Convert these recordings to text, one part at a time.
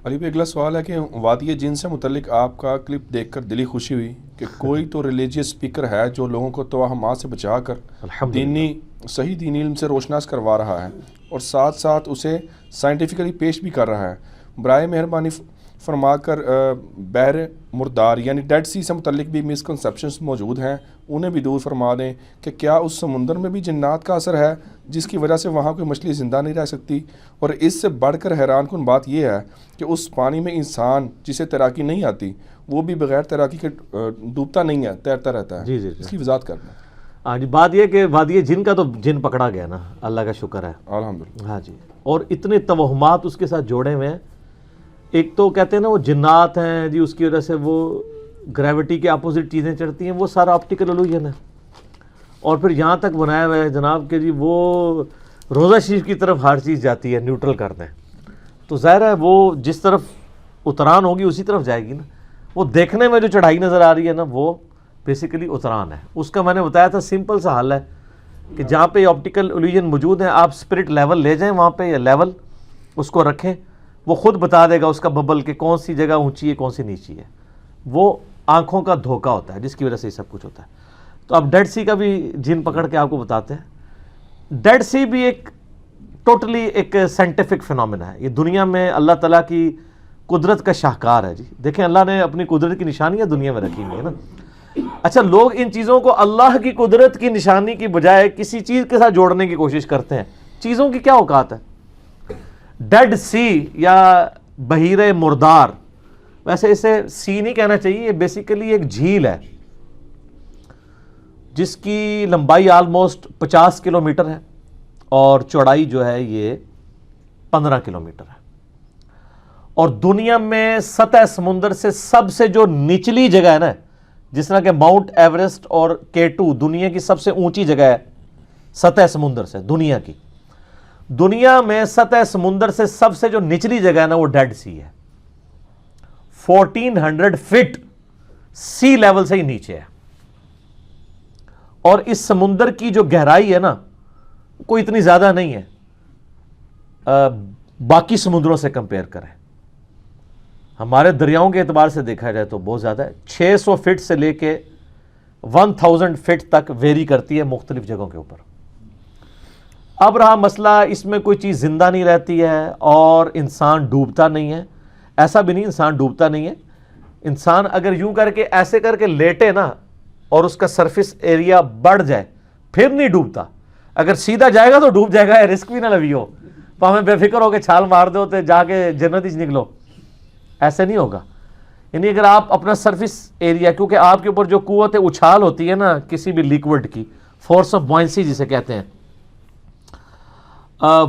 علی بھائی اگلا سوال ہے کہ وادی جن سے متعلق آپ کا کلپ دیکھ کر دلی خوشی ہوئی کہ کوئی تو ریلیجیس اسپیکر ہے جو لوگوں کو توہمات سے بچا کر صحیح دینی علم سے روشناس کروا رہا ہے اور ساتھ ساتھ اسے سائنٹیفکلی پیش بھی کر رہا ہے. برائے مہربانی فرما کر بحر مردار یعنی ڈیڈ سی سے متعلق بھی مسکنسیپشنز موجود ہیں, انہیں بھی دور فرما دیں کہ کیا اس سمندر میں بھی جنات کا اثر ہے جس کی وجہ سے وہاں کوئی مچھلی زندہ نہیں رہ سکتی, اور اس سے بڑھ کر حیران کن بات یہ ہے کہ اس پانی میں انسان جسے تیراکی نہیں آتی وہ بھی بغیر تیراکی کے ڈوبتا نہیں ہے, تیرتا رہتا ہے. جی اس کی وضاحت کرنا. ہاں جی, بات یہ کہ وادی جن کا تو جن پکڑا گیا نا, اللہ کا شکر ہے الحمدللہ. ہاں جی, اور اتنے توہمات اس کے ساتھ جوڑے ہوئے ہیں. ایک تو کہتے ہیں نا وہ جنات ہیں جی, اس کی وجہ سے وہ گریوٹی کے اپوزٹ چیزیں چڑھتی ہیں, وہ سارا آپٹیکل الوژن ہے. اور پھر یہاں تک بنایا ہوا ہے جناب کہ جی وہ روزہ شریف کی طرف ہر چیز جاتی ہے, نیوٹرل کر دیں. تو ظاہر ہے وہ جس طرف اتران ہوگی اسی طرف جائے گی نا. وہ دیکھنے میں جو چڑھائی نظر آ رہی ہے نا وہ بیسیکلی اتران ہے. اس کا میں نے بتایا تھا سمپل سا حل ہے کہ جہاں پہ آپٹیکل الوژن موجود ہیں آپ اسپرٹ لیول لے جائیں وہاں پہ, یا لیول اس کو رکھیں, وہ خود بتا دے گا اس کا ببل کہ کون سی جگہ اونچی ہے کون سی نیچی ہے. وہ آنکھوں کا دھوکہ ہوتا ہے جس کی وجہ سے یہ سب کچھ ہوتا ہے. تو اب ڈیڈ سی کا بھی جن پکڑ کے آپ کو بتاتے ہیں. ڈیڈ سی بھی ایک ٹوٹلی ایک سائنٹیفک فنومینا ہے. یہ دنیا میں اللہ تعالیٰ کی قدرت کا شاہکار ہے جی. دیکھیں اللہ نے اپنی قدرت کی نشانیاں دنیا میں رکھی ہوئی ہیں نا. اچھا, لوگ ان چیزوں کو اللہ کی قدرت کی نشانی کی بجائے کسی چیز کے ساتھ جوڑنے کی کوشش کرتے ہیں. چیزوں کی کیا اوقات ہے؟ ڈیڈ سی یا بحیرہ مردار, ویسے اسے سی نہیں کہنا چاہیے, یہ بیسیکلی ایک جھیل ہے جس کی لمبائی آلموسٹ 50 کلومیٹر ہے اور چوڑائی جو ہے یہ 15 کلومیٹر ہے. اور دنیا میں سطح سمندر سے سب سے جو نچلی جگہ ہے نا, جس طرح کہ ماؤنٹ ایوریسٹ اور K2 دنیا کی سب سے اونچی جگہ ہے سطح سمندر سے دنیا کی, دنیا میں سطح سمندر سے سب سے جو نچلی جگہ ہے نا وہ ڈیڈ سی ہے. 1400 فٹ سی لیول سے ہی نیچے ہے. اور اس سمندر کی جو گہرائی ہے نا کوئی اتنی زیادہ نہیں ہے باقی سمندروں سے کمپیئر کریں. ہمارے دریاؤں کے اعتبار سے دیکھا جائے تو بہت زیادہ ہے. 600 فٹ سے لے کے 1000 فٹ تک ویری کرتی ہے مختلف جگہوں کے اوپر. اب رہا مسئلہ اس میں کوئی چیز زندہ نہیں رہتی ہے اور انسان ڈوبتا نہیں ہے. ایسا بھی نہیں انسان ڈوبتا نہیں ہے. انسان اگر یوں کر کے ایسے کر کے لیٹے نا اور اس کا سرفیس ایریا بڑھ جائے پھر نہیں ڈوبتا. اگر سیدھا جائے گا تو ڈوب جائے گا, رسک بھی نہ لوی ہو تو ہمیں بے فکر ہو کے چھال مار دو تو جا کے جنت ہی نکلو, ایسے نہیں ہوگا. یعنی اگر آپ اپنا سرفیس ایریا, کیونکہ آپ کے اوپر جو قوت اچھال ہوتی ہے نا کسی بھی لیکوڈ کی, فورس آف بوئنسی جسے کہتے ہیں,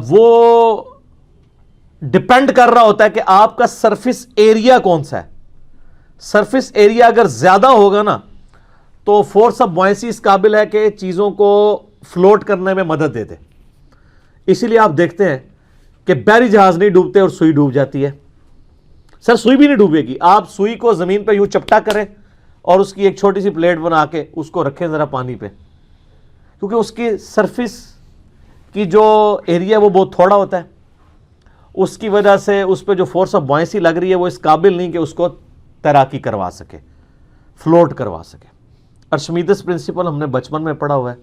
وہ ڈپینڈ کر رہا ہوتا ہے کہ آپ کا سرفیس ایریا کون سا ہے. سرفیس ایریا اگر زیادہ ہوگا نا تو فورس آف بوئنسی اس قابل ہے کہ چیزوں کو فلوٹ کرنے میں مدد دے دے. اسی لیے آپ دیکھتے ہیں کہ بحری جہاز نہیں ڈوبتے اور سوئی ڈوب جاتی ہے. سر سوئی بھی نہیں ڈوبے گی, آپ سوئی کو زمین پہ یوں چپٹا کریں اور اس کی ایک چھوٹی سی پلیٹ بنا کے اس کو رکھیں ذرا پانی پہ, کیونکہ اس کی سرفیس کی جو ایریا وہ بہت تھوڑا ہوتا ہے. اس کی وجہ سے اس پہ جو فورس آف بوئنسی لگ رہی ہے وہ اس قابل نہیں کہ اس کو تیراکی کروا سکے, فلوٹ کروا سکے. ارشمیدس پرنسپل ہم نے بچپن میں پڑھا ہوا ہے,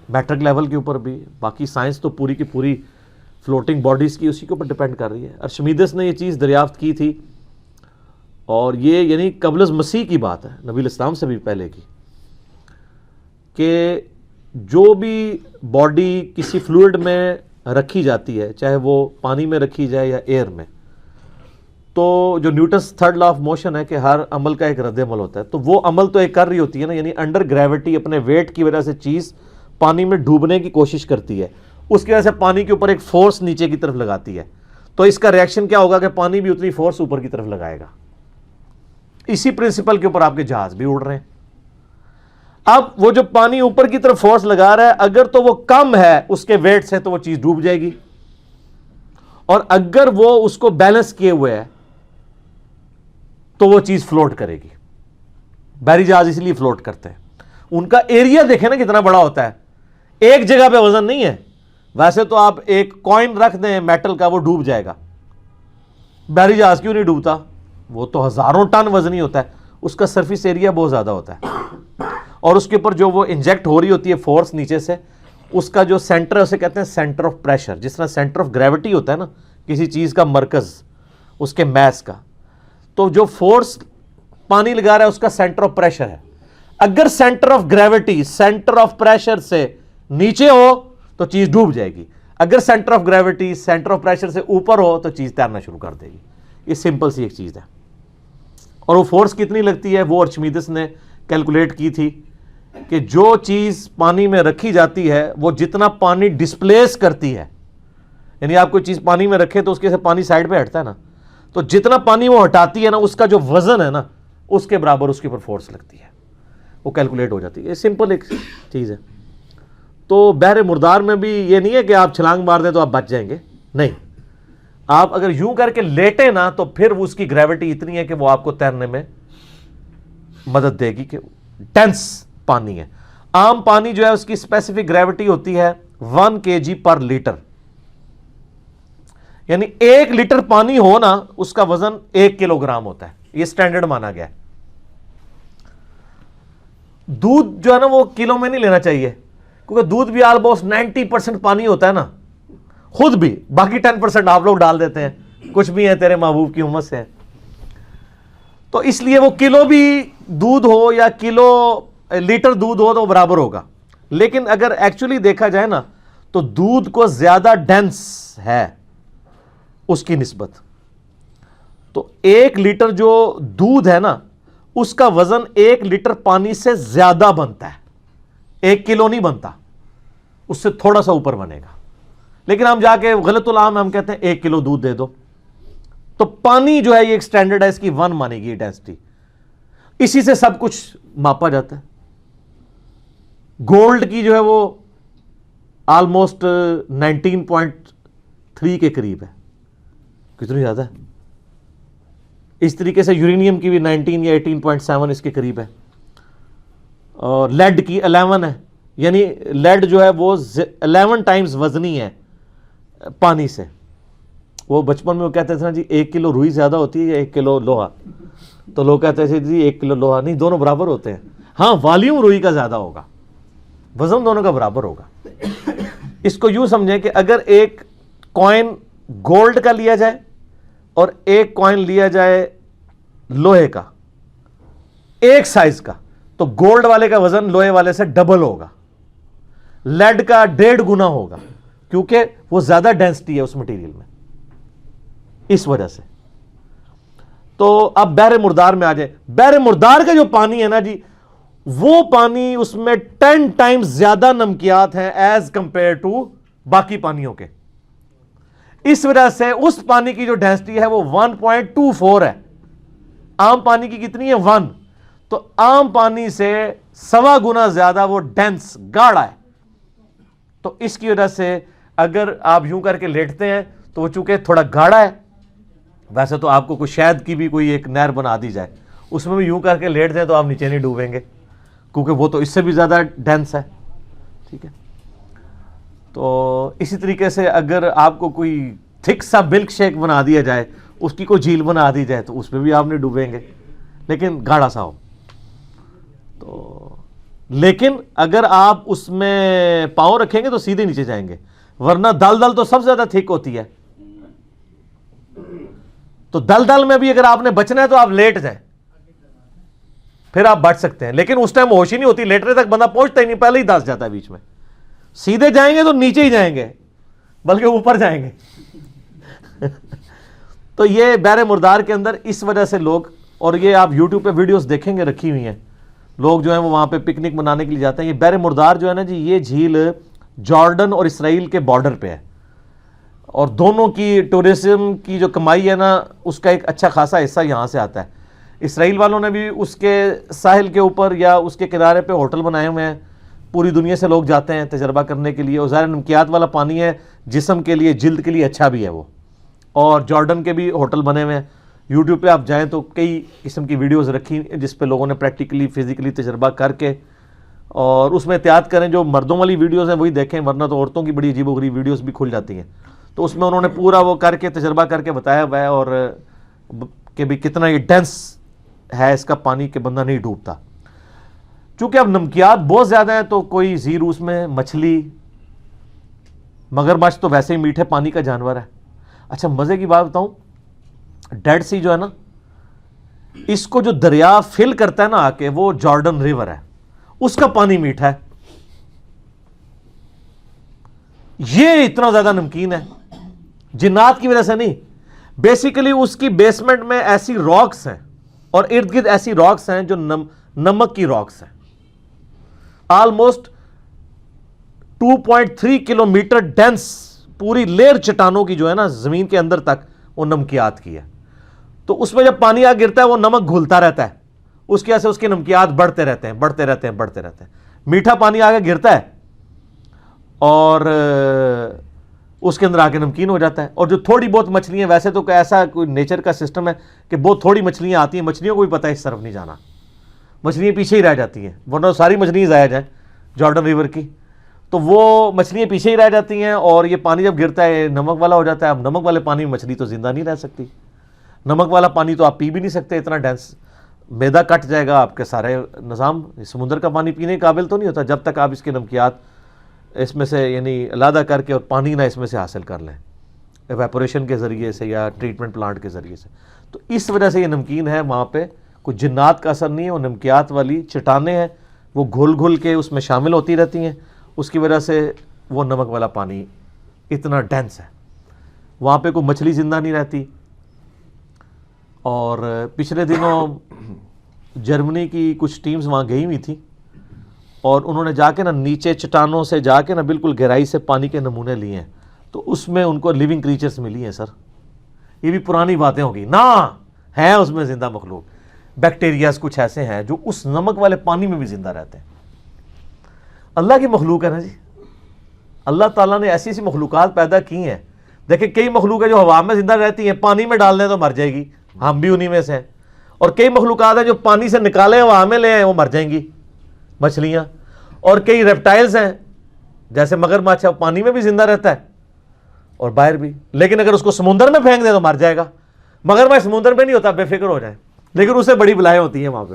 میٹرک لیول کے اوپر بھی. باقی سائنس تو پوری کی پوری فلوٹنگ باڈیز کی اسی کے اوپر ڈپینڈ کر رہی ہے. ارشمیدس نے یہ چیز دریافت کی تھی اور یہ یعنی قبل از مسیح کی بات ہے, نبی الاسلام سے بھی پہلے کی, کہ جو بھی باڈی کسی فلوئڈ میں رکھی جاتی ہے, چاہے وہ پانی میں رکھی جائے یا ایئر میں, تو جو Newton's third law of motion ہے کہ ہر عمل کا ایک رد عمل ہوتا ہے, تو وہ عمل تو ایک کر رہی ہوتی ہے نا, یعنی انڈر گریوٹی اپنے ویٹ کی وجہ سے چیز پانی میں ڈوبنے کی کوشش کرتی ہے, اس کی وجہ سے پانی کے اوپر ایک فورس نیچے کی طرف لگاتی ہے, تو اس کا ریاکشن کیا ہوگا کہ پانی بھی اتنی فورس اوپر کی طرف لگائے گا. اسی پرنسپل کے اوپر آپ کے جہاز بھی اڑ رہے ہیں. اب وہ جو پانی اوپر کی طرف فورس لگا رہا ہے اگر تو وہ کم ہے اس کے ویٹ سے تو وہ چیز ڈوب جائے گی, اور اگر وہ اس کو بیلنس کیے ہوئے ہے تو وہ چیز فلوٹ کرے گی. بحری جہاز اس لیے فلوٹ کرتے ہیں, ان کا ایریا دیکھیں نا کتنا بڑا ہوتا ہے, ایک جگہ پہ وزن نہیں ہے. ویسے تو آپ ایک کوائن رکھ دیں میٹل کا وہ ڈوب جائے گا, بحری جہاز کیوں نہیں ڈوبتا؟ وہ تو ہزاروں ٹن وزنی ہوتا ہے, اس کا سرفیس ایریا بہت زیادہ ہوتا ہے, اور اس کے اوپر جو وہ انجیکٹ ہو رہی ہوتی ہے فورس نیچے سے, اس کا جو سینٹر ہے اسے کہتے ہیں سینٹر آف پریشر. جس طرح سینٹر آف گریوٹی ہوتا ہے نا کسی چیز کا مرکز اس کے میس کا, تو جو فورس پانی لگا رہا ہے اس کا سینٹر آف پریشر ہے. اگر centre of gravity centre of pressure سے نیچے ہو تو چیز ڈوب جائے گی, اگر centre of gravity centre of pressure سے اوپر ہو تو چیز تیرنا شروع کر دے گی. یہ سمپل سی ایک چیز ہے. اور وہ فورس کتنی لگتی ہے وہ ارچمیدس نے کیلکولیٹ کی تھی کہ جو چیز پانی میں رکھی جاتی ہے وہ جتنا پانی ڈسپلیس کرتی ہے, یعنی آپ کوئی چیز پانی میں رکھے تو اس کے سے پانی سائڈ پہ ہٹتا ہے نا, تو جتنا پانی وہ ہٹاتی ہے نا اس کا جو وزن ہے نا اس کے برابر اس کے اوپر فورس لگتی ہے, وہ کیلکولیٹ ہو جاتی ہے. یہ سمپل ایک چیز ہے. تو بحر مردار میں بھی یہ نہیں ہے کہ آپ چھلانگ مار دیں تو آپ بچ جائیں گے, نہیں, آپ اگر یوں کر کے لیٹے نا تو پھر اس کی گریوٹی اتنی ہے کہ وہ آپ کو تیرنے میں مدد دے گی, کہ ڈینس پانی ہے. عام پانی جو ہے اس کی اسپیسیفک گریوٹی ہوتی ہے 1 kg پر لیٹر, یعنی 1 لیٹر پانی ہو نا اس کا وزن 1 کلو گرام ہوتا ہے. یہ سٹینڈرڈ مانا گیا ہے. دودھ جو ہے نا وہ کلو میں نہیں لینا چاہیے, کیونکہ دودھ بھی آلموسٹ 90% پانی ہوتا ہے نا, خود بھی, باقی 10% آپ لوگ ڈال دیتے ہیں, کچھ بھی ہے تیرے محبوب کی امت سے. تو اس لیے وہ کلو بھی دودھ ہو یا کلو لیٹر دودھ ہو تو برابر ہوگا. لیکن اگر ایکچولی دیکھا جائے نا تو دودھ کو زیادہ ڈینس ہے اس کی نسبت. تو 1 لیٹر جو دودھ ہے نا اس کا وزن 1 لیٹر پانی سے زیادہ بنتا ہے, 1 کلو نہیں بنتا, اس سے تھوڑا سا اوپر بنے گا. لیکن ہم جا کے غلط العام ہم کہتے ہیں 1 کلو دودھ دے دو, تو پانی جو ہے یہ ایک سٹینڈرڈ ہے, اس کی 1 مانے گی ڈینسٹی. اسی سے سب کچھ ماپا جاتا ہے. گولڈ کی جو ہے وہ آلموسٹ 19.3 کے قریب ہے, کتنی زیادہ ہے. اس طریقے سے یورینیم کی بھی 19 یا 18.7 اس کے قریب ہے. اور لیڈ کی 11 ہے, یعنی لیڈ جو ہے وہ 11 ٹائمز وزنی ہے پانی سے. وہ بچپن میں وہ کہتے تھے نا جی 1 کلو روئی زیادہ ہوتی ہے یا 1 کلو لوہا, تو لوگ کہتے تھے جی 1 کلو لوہا نہیں, دونوں برابر ہوتے ہیں. ہاں والیوم روئی کا زیادہ ہوگا, وزن دونوں کا برابر ہوگا. اس کو یوں سمجھیں کہ اگر ایک کوائن گولڈ کا لیا جائے اور ایک کوائن لیا جائے لوہے کا ایک سائز کا, تو گولڈ والے کا وزن لوہے والے سے ڈبل ہوگا, لیڈ کا 1.5 گنا ہوگا, کیونکہ وہ زیادہ ڈینسٹی ہے اس مٹیریل میں, اس وجہ سے. تو اب بحر مردار میں آ جائیں. بحر مردار کا جو پانی ہے نا جی, وہ پانی اس میں 10 ٹائمز زیادہ نمکیات ہیں ایز کمپیئر ٹو باقی پانیوں کے. اس وجہ سے اس پانی کی جو ڈینسٹی ہے وہ 1.24 ہے. عام پانی کی کتنی ہے 1, تو عام پانی سے 1.25 گنا زیادہ وہ ڈینس گاڑھا ہے. تو اس کی وجہ سے اگر آپ یوں کر کے لیٹتے ہیں تو وہ چونکہ تھوڑا گاڑھا ہے, ویسے تو آپ کو کوئی شہد کی بھی کوئی ایک نہر بنا دی جائے, اس میں بھی یوں کر کے لیٹ دیں تو آپ نیچے نہیں ڈوبیں گے, کیونکہ وہ تو اس سے بھی زیادہ ڈینس ہے. ٹھیک ہے. تو اسی طریقے سے اگر آپ کو کوئی تھک سا ملک شیک بنا دیا جائے, اس کی کوئی جھیل بنا دی جائے, تو اس میں بھی آپ نہیں ڈوبیں گے, لیکن گاڑھا سا ہو. تو لیکن اگر آپ اس میں پاؤں رکھیں گے تو سیدھے نیچے جائیں گے, ورنہ دلدل تو سب سے زیادہ تھک ہوتی ہے. تو دلدل میں بھی اگر آپ نے بچنا ہے تو آپ لیٹ جائیں, پھر آپ بچ سکتے ہیں. لیکن اس ٹائم ہوش ہی نہیں ہوتی, لیٹنے تک بندہ پہنچتا ہی نہیں, پہلے ہی دس جاتا ہے بیچ میں. سیدھے جائیں گے تو نیچے ہی جائیں گے, بلکہ اوپر جائیں گے. تو یہ بحر مردار کے اندر اس وجہ سے لوگ, اور یہ آپ یوٹیوب پہ ویڈیوز دیکھیں گے رکھی ہوئی ہیں, لوگ جو ہیں وہ وہاں پہ پکنک منانے کے لیے جاتے ہیں. یہ بحر مردار جو ہے نا جی, یہ جھیل جارڈن اور اسرائیل کے بارڈر پہ ہے, اور دونوں کی ٹورزم کی جو کمائی ہے نا اس کا ایک اچھا خاصا حصہ یہاں سے آتا ہے. اسرائیل والوں نے بھی اس کے ساحل کے اوپر یا اس کے کنارے پہ ہوٹل بنائے ہوئے ہیں, پوری دنیا سے لوگ جاتے ہیں تجربہ کرنے کے لیے. اور ظاہر نمکیات والا پانی ہے, جسم کے لیے جلد کے لیے اچھا بھی ہے وہ. اور جارڈن کے بھی ہوٹل بنے ہوئے ہیں, یوٹیوب پہ آپ جائیں تو کئی قسم کی ویڈیوز رکھی جس پہ لوگوں نے پریکٹیکلی فزیکلی تجربہ کر کے, اور اس میں احتیاط کریں جو مردوں والی ویڈیوز ہیں وہی دیکھیں, ورنہ تو عورتوں کی بڑی عجیب و غریب ویڈیوز بھی کھل جاتی ہیں. تو اس میں انہوں نے پورا وہ کر کے تجربہ کر کے بتایا ہوا ہے، اور کہ بھی کتنا یہ ڈینس ہے اس کا پانی کہ بندہ نہیں ڈوبتا. چونکہ اب نمکیات بہت زیادہ ہیں تو کوئی زیرو اس میں مچھلی، مگرمچھ تو ویسے ہی میٹھے پانی کا جانور ہے. اچھا مزے کی بات بتاؤں، ڈیڈ سی جو ہے نا، اس کو جو دریا فل کرتا ہے نا آ کے، وہ جارڈن ریور ہے، اس کا پانی میٹھا ہے. یہ اتنا زیادہ نمکین ہے، جنات کی وجہ سے نہیں، بیسیکلی اس کی بیسمنٹ میں ایسی راکس ہیں اور ارد گرد ایسی راکس ہیں جو نمک کی راکس ہیں. آلموسٹ 2.3 کلومیٹر ڈینس پوری لیئر چٹانوں کی جو ہے نا زمین کے اندر تک، وہ نمکیات کی ہے. تو اس میں جب پانی آ گرتا ہے وہ نمک گھلتا رہتا ہے، اس کی وجہ سے اس کے نمکیات بڑھتے رہتے ہیں. میٹھا پانی آگے گرتا ہے اور اس کے اندر آ کے نمکین ہو جاتا ہے. اور جو تھوڑی بہت مچھلیاں، ویسے تو ایسا کوئی نیچر کا سسٹم ہے کہ بہت تھوڑی مچھلیاں آتی ہیں، مچھلیوں کو بھی پتہ ہے اس طرف نہیں جانا، مچھلیاں پیچھے ہی رہ جاتی ہیں، ورنہ ساری مچھلیاں ضائع جائیں جارڈن ریور کی، تو وہ مچھلیاں پیچھے ہی رہ جاتی ہیں. اور یہ پانی جب گرتا ہے نمک والا ہو جاتا ہے. اب نمک والے پانی میں مچھلی تو زندہ نہیں رہ سکتی، نمک والا پانی تو آپ پی بھی نہیں سکتے، اتنا ڈینس، میدا کٹ جائے گا آپ کے سارے نظام. سمندر کا پانی پینے کے قابل تو نہیں ہوتا جب تک آپ اس کے نمکیات اس میں سے یعنی علیحدہ کر کے اور پانی نہ اس میں سے حاصل کر لیں ایویپوریشن کے ذریعے سے یا ٹریٹمنٹ پلانٹ کے ذریعے سے. تو اس وجہ سے یہ نمکین ہے. وہاں پہ کوئی جنات کا اثر نہیں ہے، وہ نمکیات والی چٹانیں ہیں، وہ گھل کے اس میں شامل ہوتی رہتی ہیں، اس کی وجہ سے وہ نمک والا پانی اتنا ڈینس ہے. وہاں پہ کوئی مچھلی زندہ نہیں رہتی. اور پچھلے دنوں جرمنی کی کچھ ٹیمز وہاں گئی ہوئی تھیں اور انہوں نے جا کے نا نیچے چٹانوں سے جا کے نا بالکل گہرائی سے پانی کے نمونے لیے ہیں، تو اس میں ان کو لیونگ کریچرز ملی ہیں. سر یہ بھی پرانی باتیں ہوگی نا، ہیں اس میں زندہ مخلوق، بیکٹیریاز کچھ ایسے ہیں جو اس نمک والے پانی میں بھی زندہ رہتے ہیں. اللہ کی مخلوق ہے نا جی. اللہ تعالیٰ نے ایسی ایسی مخلوقات پیدا کی ہیں. دیکھیں کئی مخلوق ہے جو ہوا میں زندہ رہتی ہیں، پانی میں ڈال دیں تو مر جائے گی، ہم بھی انہی میں سے ہیں. اور کئی مخلوقات ہیں جو پانی سے نکالیں ہوا میں لے آئیں وہ مر جائیں گی، مچھلیاں. اور کئی ریپٹائلز ہیں جیسے مگرمچھ ہے، وہ پانی میں بھی زندہ رہتا ہے اور باہر بھی، لیکن اگر اس کو سمندر میں پھینک دیں تو مر جائے گا. مگرمچھ سمندر میں نہیں ہوتا، بے فکر ہو جائے، لیکن اسے بڑی بلائیں ہوتی ہیں وہاں پہ.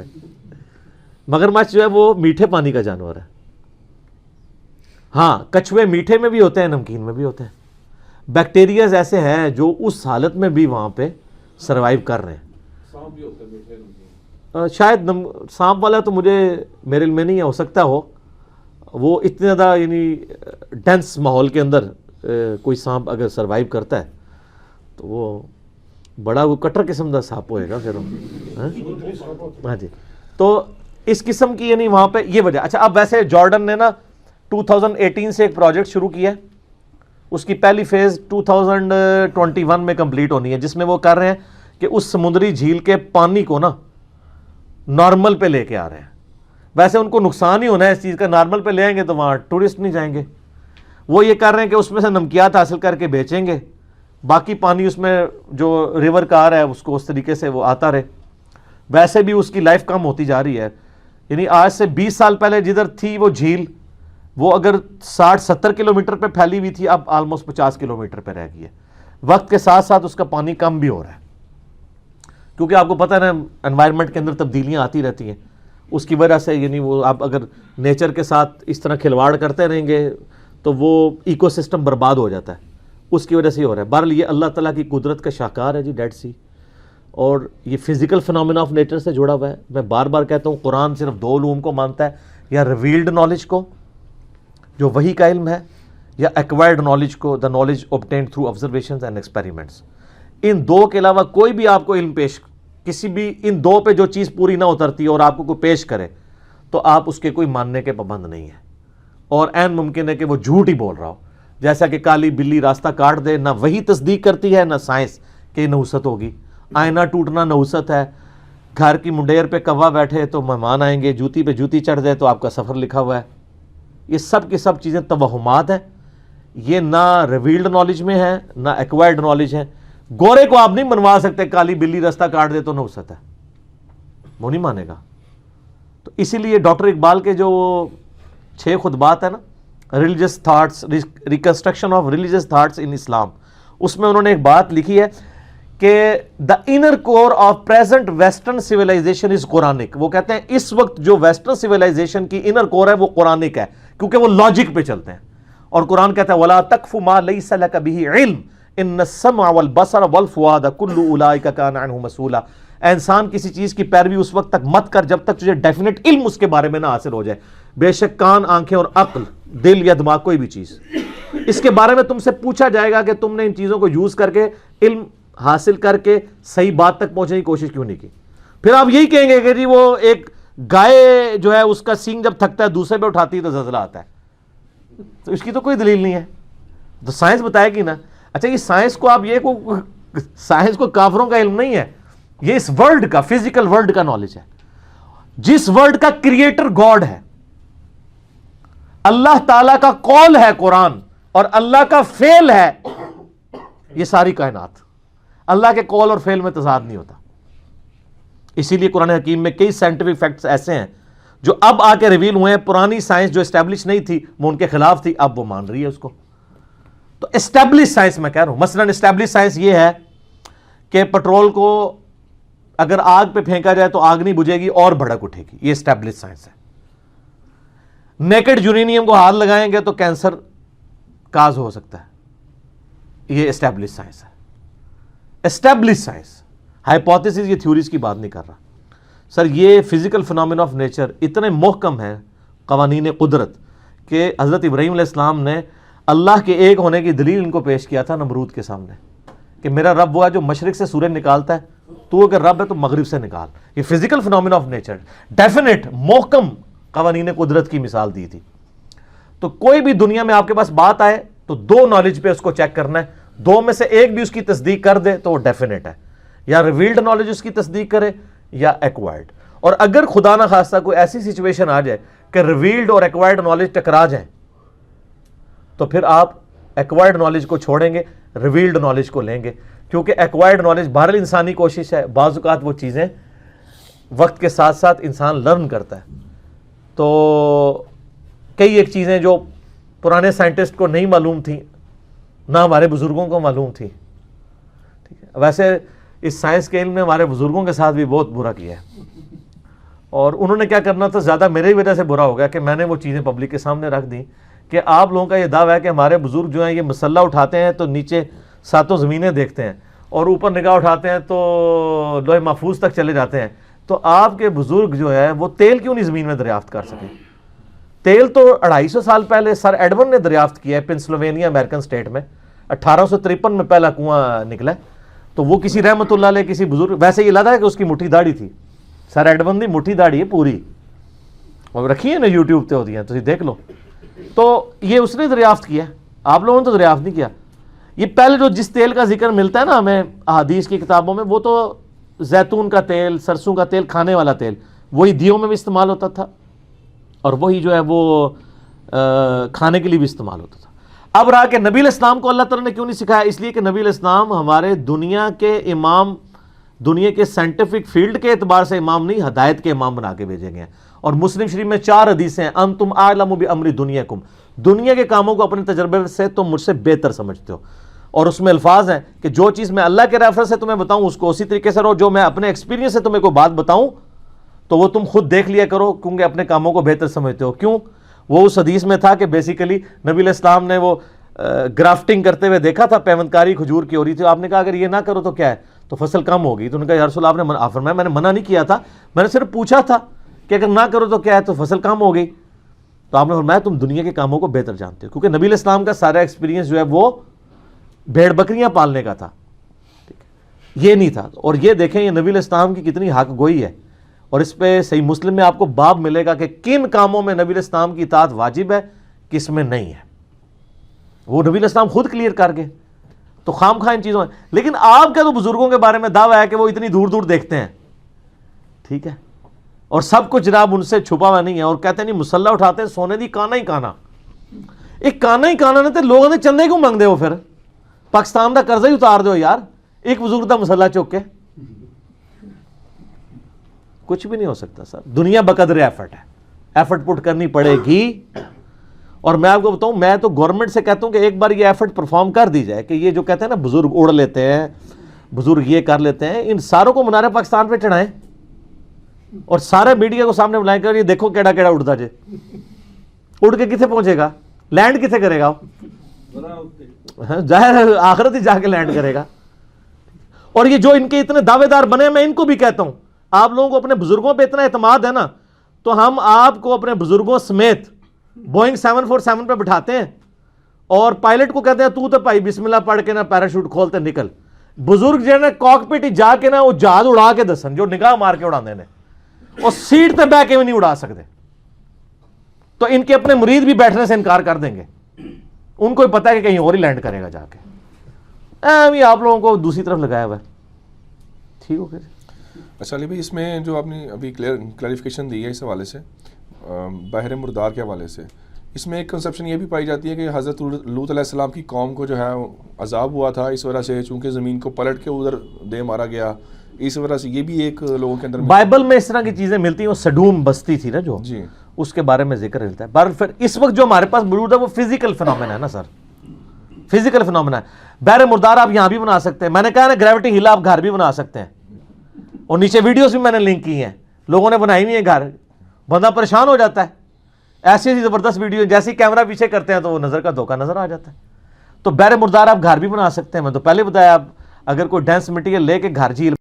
مگرمچھ جو ہے وہ میٹھے پانی کا جانور ہے. ہاں کچھوے میٹھے میں بھی ہوتے ہیں، نمکین میں بھی ہوتے ہیں. بیکٹیریاز ایسے ہیں جو اس حالت میں بھی وہاں پہ سروائیو کر رہے ہیں. سانپ بھی ہوتا ہے میٹھے نمکین. شاید سانپ والا تو میرے علم میں نہیں ہے، ہو سکتا ہو. وہ اتنے زیادہ یعنی ڈینس ماحول کے اندر کوئی سانپ اگر سروائیو کرتا ہے تو وہ بڑا وہ کٹر قسم کا سانپ ہوئے گا پھر. ہاں جی. تو اس قسم کی یعنی وہاں پہ یہ وجہ. اچھا اب ویسے جارڈن نے نا 2018 سے ایک پروجیکٹ شروع کیا ہے، اس کی پہلی فیز 2021 میں کمپلیٹ ہونی ہے، جس میں وہ کر رہے ہیں کہ اس سمندری جھیل کے پانی کو نا نارمل پہ لے کے آ رہے ہیں. ویسے ان کو نقصان ہی ہونا ہے اس چیز کا، نارمل پہ لے آئیں گے تو وہاں ٹورسٹ نہیں جائیں گے. وہ یہ کر رہے ہیں کہ اس میں سے نمکیات حاصل کر کے بیچیں گے، باقی پانی اس میں جو ریور کا آ رہا ہے اس کو اس طریقے سے وہ آتا رہے. ویسے بھی اس کی لائف کم ہوتی جا رہی ہے. یعنی آج سے 20 سال پہلے جدھر تھی وہ جھیل، وہ اگر 60-70 کلومیٹر پہ پھیلی ہوئی تھی، اب آلموسٹ 50 کلومیٹر پہ رہ گئی ہے. وقت کے ساتھ ساتھ اس کا پانی کم بھی ہو رہا ہے، کیونکہ آپ کو پتہ ہے نا انوائرمنٹ کے اندر تبدیلیاں آتی رہتی ہیں. اس کی وجہ سے یعنی وہ آپ اگر نیچر کے ساتھ اس طرح کھلواڑ کرتے رہیں گے تو وہ ایکو سسٹم برباد ہو جاتا ہے. اس کی وجہ سے ہی ہو رہا ہے. بہرحال یہ اللہ تعالیٰ کی قدرت کا شاہکار ہے جی ڈیڈ سی، اور یہ فزیکل فنامنا آف نیچر سے جڑا ہوا ہے. میں بار بار کہتا ہوں قرآن صرف 2 علوم کو مانتا ہے، یا ریویلڈ نالج کو جو وحی کا علم ہے، یا ایکوائرڈ نالج کو، the knowledge obtained through observations and experiments. ان 2 کے علاوہ کوئی بھی آپ کو علم پیش، کسی بھی ان 2 پہ جو چیز پوری نہ اترتی اور آپ کو کوئی پیش کرے تو آپ اس کے کوئی ماننے کے پابند نہیں ہیں. اور عین ممکن ہے کہ وہ جھوٹ ہی بول رہا ہو. جیسا کہ کالی بلی راستہ کاٹ دے، نہ وہی تصدیق کرتی ہے نہ سائنس کہ نحوست ہوگی. آئینہ ٹوٹنا نحوست ہے. گھر کی منڈیر پہ کوا بیٹھے تو مہمان آئیں گے، جوتی پہ جوتی چڑھ دے تو آپ کا سفر لکھا ہوا ہے. یہ سب کی سب چیزیں توہمات ہیں. یہ نہ ریویلڈ نالج میں ہے نہ ایکوائرڈ نالج ہے. گورے کو آپ نہیں منوا سکتے کالی بلی راستہ کاٹ دے تو نحوست ہے، وہ نہیں مانے گا. تو اسی لیے ڈاکٹر اقبال کے جو 6 خطبات ہیں نا، religious thoughts, reconstruction of religious thoughts in Islam, اس میں انہوں نے ایک بات لکھی ہے کہ the inner core of present western civilization is Quranic. وہ کہتے ہیں اس وقت جو ویسٹرن سویلائزیشن کی انر کور ہے وہ قرآنک ہے, کیونکہ وہ لاجک پہ چلتے ہیں. اور قرآن کہتا ہے وَلَا تَقْفُ مَا لَيْسَ لَكَ بِهِ عِلْمٍ إِنَّ السَّمْعَ وَالْبَصَرَ وَالْفُؤَادَ كُلُّ أُولَٰئِكَ كَانَ عَنْهُ مسؤولا. اے انسان کسی چیز کی پیروی اس وقت تک مت کر جب تک تجھے ڈیفینیٹ علم اس کے بارے میں نہ حاصل ہو جائے. بے شک کان, آنکھیں اور عقل, دل یا دماغ, کوئی بھی چیز اس کے بارے میں تم سے پوچھا جائے گا کہ تم نے ان چیزوں کو یوز کر کے علم حاصل کر کے صحیح بات تک پہنچنے کی کوشش کیوں نہیں کی. پھر آپ یہی کہیں گے کہ جی وہ ایک گائے جو ہے اس کا سینگ جب تھکتا ہے دوسرے پہ اٹھاتی ہے تو زلزلہ آتا ہے, تو اس کی تو کوئی دلیل نہیں ہے. تو سائنس بتائے گی نا. اچھا یہ سائنس کو آپ سائنس کو کافروں کا علم نہیں ہے, یہ اس ورلڈ کا, فزیکل ورلڈ کا نالج ہے. جس ورلڈ کا کریٹر گاڈ ہے, اللہ تعالیٰ کا قول ہے قرآن, اور اللہ کا فعل ہے یہ ساری کائنات. اللہ کے قول اور فعل میں تضاد نہیں ہوتا. اسی لیے قرآن حکیم میں کئی سائنٹیفک فیکٹس ایسے ہیں جو اب آ کے ریویل ہوئے ہیں. پرانی سائنس جو اسٹیبلش نہیں تھی وہ ان کے خلاف تھی, اب وہ مان رہی ہے اس کو. تو اسٹیبلش سائنس میں کہہ رہا ہوں, مثلا اسٹیبلش سائنس یہ ہے کہ پٹرول کو اگر آگ پہ پھینکا جائے تو آگ نہیں بجھے گی اور بھڑک اٹھے گی, یہ اسٹیبلش سائنس ہے. نیکڈ یورینیم کو ہاتھ لگائیں گے تو کینسر کاز ہو سکتا ہے, یہ اسٹیبلش سائنس ہے. اسٹیبلش سائنس, ہائپوتھیسز, یہ تھیوریز کی بات نہیں کر رہا سر. یہ فزیکل فنامنا آف نیچر اتنے محکم ہیں قوانین قدرت کہ حضرت ابراہیم علیہ السلام نے اللہ کے ایک ہونے کی دلیل ان کو پیش کیا تھا نمرود کے سامنے کہ میرا رب وہ ہے جو مشرق سے سورج نکالتا ہے, تو اگر رب ہے تو مغرب سے نکال. یہ physical phenomena of nature, definite محکم قوانین قدرت کی مثال دی تھی. تو کوئی بھی دنیا میں آپ کے پاس بات آئے تو دو نالج پہ اس کو چیک کرنا ہے, دو میں سے ایک بھی اس کی تصدیق کر دے تو وہ ڈیفینیٹ ہے, یا ریویلڈ نالج اس کی تصدیق کرے یا ایکوائرڈ. اور اگر خدا نہ خواستہ کوئی ایسی سچویشن آ جائے کہ ریویلڈ اور ایکوائرڈ نالج ٹکرا جائیں تو پھر آپ ایکوائرڈ نالج کو چھوڑیں گے, ریویلڈ نالج کو لیں گے, کیونکہ ایکوائرڈ نالج بہرحال انسانی کوشش ہے. بعض اوقات وہ چیزیں وقت کے ساتھ ساتھ انسان لرن کرتا ہے. تو کئی ایک چیزیں جو پرانے سائنٹسٹ کو نہیں معلوم تھیں نہ ہمارے بزرگوں کو معلوم تھی. ٹھیک ہے, ویسے اس سائنس کے علم نے ہمارے بزرگوں کے ساتھ بھی بہت برا کیا ہے, اور انہوں نے کیا کرنا تھا, زیادہ میرے وجہ سے برا ہو گیا کہ میں نے وہ چیزیں پبلک کے سامنے رکھ دیں کہ آپ لوگوں کا یہ دعویٰ ہے کہ ہمارے بزرگ جو ہیں یہ مسلح اٹھاتے ہیں تو نیچے ساتوں زمینیں دیکھتے ہیں, اور اوپر نگاہ اٹھاتے ہیں تو لوح محفوظ تک چلے جاتے ہیں. تو آپ کے بزرگ جو ہے وہ تیل کیوں نہیں زمین میں دریافت کر سکے؟ تیل تو 250 سال پہلے سر ایڈون نے دریافت کیا ہے پنسلوینیا امریکن سٹیٹ میں, 1853 میں پہلا کنواں نکلا. تو وہ کسی رحمت اللہ علیہ کسی بزرگ, ویسے یہ لگا ہے کہ اس کی مٹھی داڑھی تھی, سر ایڈون دی مٹھی داڑھی ہے پوری, اور رکھی ہے نا یوٹیوب پہ ہوتی ہیں تو دیکھ لو. تو یہ اس نے دریافت کیا, آپ لوگوں نے تو دریافت نہیں کیا. یہ پہلے جو جس تیل کا ذکر ملتا ہے نا ہمیں احادیث کی کتابوں میں, وہ تو زیتون کا تیل, سرسوں کا تیل, کھانے والا تیل, وہی دیوں میں بھی استعمال ہوتا تھا, اور وہی جو ہے وہ کھانے کے لیے بھی استعمال ہوتا تھا. اب رہا کہ نبی علیہ السلام کو اللہ تعالیٰ نے کیوں نہیں سکھایا, اس لیے کہ نبی علیہ السلام ہمارے دنیا کے امام, دنیا کے سائنٹیفک فیلڈ کے اعتبار سے امام نہیں, ہدایت کے امام بنا کے بھیجے گئے ہیں. اور مسلم شریف میں 4 حدیثیں ہیں, انتم اعلم بامر دنیاکم, دنیا کے کاموں کو اپنے تجربے سے تم مجھ سے بہتر سمجھتے ہو. اور اس میں الفاظ ہیں کہ جو چیز میں اللہ کے ریفرنس سے تمہیں بتاؤں اس کو اسی طریقے سے رہو, جو میں اپنے ایکسپیرینس سے تمہیں کوئی بات بتاؤں تو وہ تم خود دیکھ لیا کرو, کیونکہ اپنے کاموں کو بہتر سمجھتے ہو. کیوں؟ وہ اس حدیث میں تھا کہ بیسیکلی نبی علیہ السلام نے وہ گرافٹنگ کرتے ہوئے دیکھا تھا, پیوندکاری کھجور کی ہو رہی تھی. آپ نے کہا اگر یہ نہ کرو تو کیا ہے, تو فصل کم ہوگی. تو انہوں نے کہا یا رسول اللہ, آپ نے فرمایا میں نے منع نہیں کیا تھا, میں نے صرف پوچھا تھا کہ اگر نہ کرو تو کیا ہے, تو فصل کم ہو گئی. تو آپ نے فرمایا تم دنیا کے کاموں کو بہتر جانتے ہو, کیونکہ نبی علیہ السلام کا سارا ایکسپیرینس جو ہے وہ بھیڑ بکریاں پالنے کا تھا, یہ نہیں تھا. اور یہ دیکھیں یہ نبی علیہ السلام کی کتنی حق گوئی ہے, اور اس پہ صحیح مسلم میں آپ کو باب ملے گا کہ کن کاموں میں نبی علیہ السلام کی اطاعت واجب ہے, کس میں نہیں ہے. وہ نبی علیہ السلام خود کلیئر کر گئے. تو خام خواہ ان چیزوں میں, لیکن آپ کا تو بزرگوں کے بارے میں دعویٰ ہے کہ وہ اتنی دور دور دیکھتے ہیں, ٹھیک ہے, اور سب کچھ جناب ان سے چھپا ہوا نہیں ہے, اور کہتے ہیں نہیں مسلح اٹھاتے ہیں سونے دی کانا ہی کانا. ایک کانا ہی کانا نہیں تو لوگوں نے چندے کیوں مانگ دے ہو, پھر پاکستان کا قرضہ ہی اتار دو یار, ایک بزرگ کا مسلح چوک کے. کچھ بھی نہیں ہو سکتا سر, دنیا بقدر ایفرٹ ہے, ایفرٹ پٹ کرنی پڑے گی. اور میں آپ کو بتاؤں, میں تو گورنمنٹ سے کہتا ہوں کہ ایک بار یہ ایفرٹ پرفارم کر دی جائے کہ یہ جو کہتے ہیں نا بزرگ اڑ لیتے ہیں, بزرگ یہ کر لیتے ہیں, ان ساروں کو منار پاکستان پہ چڑھائیں اور سارے میڈیا کو سامنے بلائیں کہ یہ دیکھو کیڑا کیڑا اڑتا جے, اڑ کے کتنے پہنچے گا, لینڈ کتنے کرے گا, ظاہر آخرت ہی جا کے لینڈ کرے گا. اور یہ جو ان کے اتنے دعوے دار بنے, میں ان کو بھی کہتا ہوں, آپ لوگوں کو اپنے بزرگوں پہ اتنا اعتماد ہے نا, تو ہم آپ کو اپنے بزرگوں سمیت بوئنگ 747 پہ بٹھاتے ہیں اور پائلٹ کو کہتے ہیں تو بھائی بسم اللہ پڑھ کے نا پیراشوٹ کھولتے نکل. بزرگ جو ہے نا کاکپٹ جا کے نا وہ جہاز اڑا کے دسن, جو نگاہ مار کے اڑانے نے, اور سیٹ پہ بیٹھ کے بھی نہیں اڑا سکتے. تو ان کے اپنے مرید بھی بیٹھنے سے انکار کر دیں گے, ان کو ہی پتا ہے کہ کہیں اور ہی لینڈ کرے گا جا کے. آپ لوگوں کو دوسری طرف لگایا ہوا ہے. ٹھیک ہو گیا. اچھا علی بھائی, اس میں جو آپ نے ابھی کلیریفیکیشن دی ہے اس حوالے سے, بحر مردار کے حوالے سے, اس میں ایک کنسپشن یہ بھی پائی جاتی ہے کہ حضرت لوط علیہ السلام کی قوم کو جو ہے عذاب ہوا تھا اس وجہ سے, چونکہ زمین کو پلٹ کے ادھر دے مارا گیا, اس وجہ سے یہ بھی ایک لوگوں کے اندر بائبل میں اس طرح کی چیزیں ملتی ہیں. وہ سڈوم بستی تھی نا جو, جی, اس کے بارے میں ذکر ملتا ہے. پر پھر اس وقت جو ہمارے پاس موجود ہے وہ فزیکل فنومنا ہے نا سر, فزیکل فنومنا ہے. بحر مردار آپ یہاں بھی بنا سکتے ہیں, میں نے کہا نا گریوٹی ہل آپ گھر بھی بنا سکتے ہیں, اور نیچے ویڈیوز بھی میں نے لنک کی ہیں, لوگوں نے بنائی ہوئی ہیں گھر. بندہ پریشان ہو جاتا ہے, ایسی ایسی زبردست ویڈیو, جیسے کیمرہ پیچھے کرتے ہیں تو وہ نظر کا دھوکہ نظر آ جاتا ہے. تو بحر مردار آپ گھر بھی بنا سکتے ہیں. میں تو پہلے بتایا, آپ اگر کوئی ڈینس مٹیریل لے کے گھر جھیل